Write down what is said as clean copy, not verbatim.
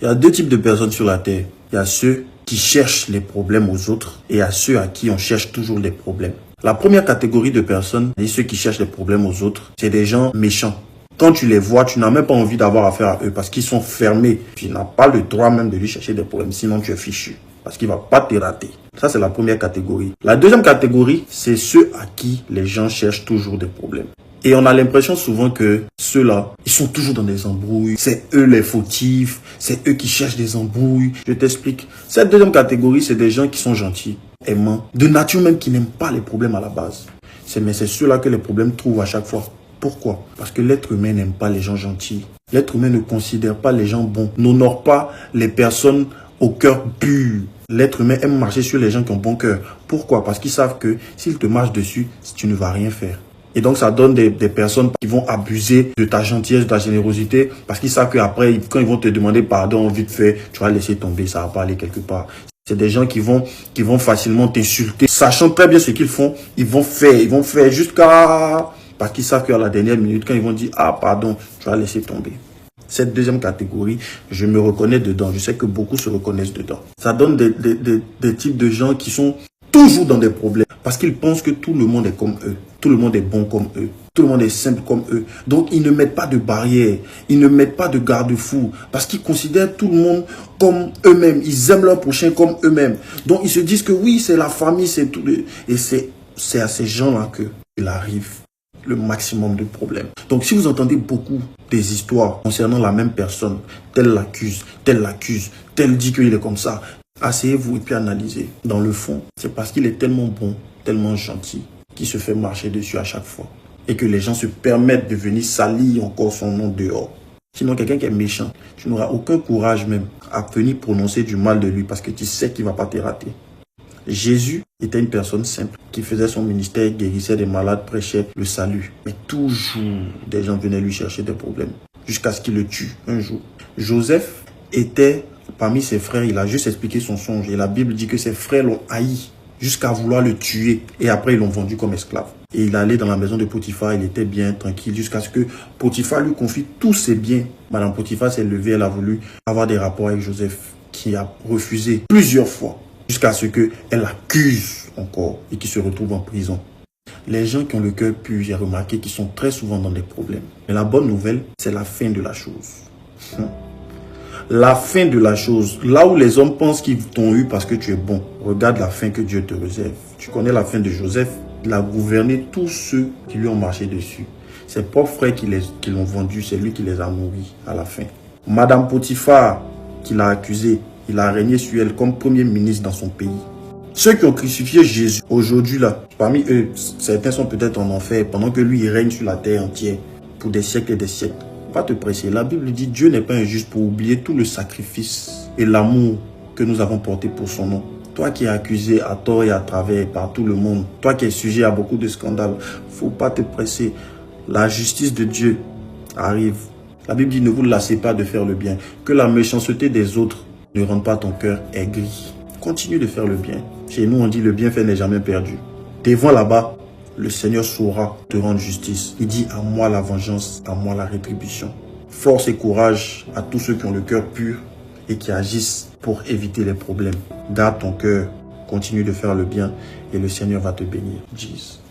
Il y a deux types de personnes sur la terre. Il y a ceux qui cherchent les problèmes aux autres et il y a ceux à qui on cherche toujours les problèmes. La première catégorie de personnes, et ceux qui cherchent les problèmes aux autres, c'est des gens méchants. Quand tu les vois, tu n'as même pas envie d'avoir affaire à eux parce qu'ils sont fermés. Tu n'as pas le droit même de lui chercher des problèmes, sinon tu es fichu. Parce qu'il ne va pas te rater. Ça, c'est la première catégorie. La deuxième catégorie, c'est ceux à qui les gens cherchent toujours des problèmes. Et on a l'impression souvent que ceux-là, ils sont toujours dans des embrouilles. C'est eux les fautifs. C'est eux qui cherchent des embrouilles. Je t'explique. Cette deuxième catégorie, c'est des gens qui sont gentils, aimants, de nature même qui n'aiment pas les problèmes à la base. Mais c'est ceux-là que les problèmes trouvent à chaque fois. Pourquoi? Parce que l'être humain n'aime pas les gens gentils. L'être humain ne considère pas les gens bons, n'honore pas les personnes au cœur pur. L'être humain aime marcher sur les gens qui ont bon cœur. Pourquoi? Parce qu'ils savent que s'ils te marchent dessus, tu ne vas rien faire. Et donc, ça donne des personnes qui vont abuser de ta gentillesse, de ta générosité, parce qu'ils savent qu'après, quand ils vont te demander pardon vite fait, tu vas laisser tomber, ça va pas aller quelque part. C'est des gens qui vont facilement t'insulter. Sachant très bien ce qu'ils font, ils vont faire jusqu'à... Parce qu'ils savent qu'à la dernière minute, quand ils vont dire « Ah, pardon, tu vas laisser tomber ». Cette deuxième catégorie, je me reconnais dedans. Je sais que beaucoup se reconnaissent dedans. Ça donne des types de gens qui sont toujours dans des problèmes. Parce qu'ils pensent que tout le monde est comme eux. Tout le monde est bon comme eux. Tout le monde est simple comme eux. Donc, ils ne mettent pas de barrières. Ils ne mettent pas de garde-fous. Parce qu'ils considèrent tout le monde comme eux-mêmes. Ils aiment leur prochain comme eux-mêmes. Donc, ils se disent que oui, c'est la famille, c'est tout. Et c'est à ces gens-là qu'il arrive le maximum de problèmes. Donc, si vous entendez beaucoup des histoires concernant la même personne, tel l'accuse, tel dit qu'il est comme ça, asseyez-vous et puis analysez. Dans le fond, c'est parce qu'il est tellement bon, tellement gentil, qu'il se fait marcher dessus à chaque fois. Et que les gens se permettent de venir salir encore son nom dehors. Sinon, quelqu'un qui est méchant, tu n'auras aucun courage même à venir prononcer du mal de lui parce que tu sais qu'il ne va pas te rater. Jésus était une personne simple qui faisait son ministère, guérissait des malades, prêchait le salut. Mais toujours, des gens venaient lui chercher des problèmes jusqu'à ce qu'il le tue un jour. Joseph était parmi ses frères, il a juste expliqué son songe. Et la Bible dit que ses frères l'ont haï jusqu'à vouloir le tuer. Et après, ils l'ont vendu comme esclave. Et il allait dans la maison de Potiphar, il était bien tranquille jusqu'à ce que Potiphar lui confie tous ses biens. Madame Potiphar s'est levée, elle a voulu avoir des rapports avec Joseph, qui a refusé plusieurs fois. Jusqu'à ce qu'elle accuse encore et qui se retrouve en prison. Les gens qui ont le cœur pur, j'ai remarqué qu'ils sont très souvent dans des problèmes. Mais la bonne nouvelle, c'est la fin de la chose. La fin de la chose. Là où les hommes pensent qu'ils t'ont eu parce que tu es bon, regarde la fin que Dieu te réserve. Tu connais la fin de Joseph? Il a gouverné tous ceux qui lui ont marché dessus. Ses propres frères qui l'ont vendu, c'est lui qui les a nourris à la fin. Madame Potiphar, qui l'a accusé, il a régné sur elle comme premier ministre dans son pays. Ceux qui ont crucifié Jésus, aujourd'hui là, parmi eux, certains sont peut-être en enfer, pendant que lui, il règne sur la terre entière pour des siècles et des siècles. Pas te presser. La Bible dit, Dieu n'est pas injuste pour oublier tout le sacrifice et l'amour que nous avons porté pour son nom. Toi qui es accusé à tort et à travers par tout le monde, toi qui es sujet à beaucoup de scandales, faut pas te presser. La justice de Dieu arrive. La Bible dit, ne vous lassez pas de faire le bien, que la méchanceté des autres ne rende pas ton cœur aigri. Continue de faire le bien. Chez nous, on dit le bienfait n'est jamais perdu. Devant là-bas, le Seigneur saura te rendre justice. Il dit, à moi la vengeance, à moi la rétribution. Force et courage à tous ceux qui ont le cœur pur et qui agissent pour éviter les problèmes. Garde ton cœur, continue de faire le bien et le Seigneur va te bénir. Jesus.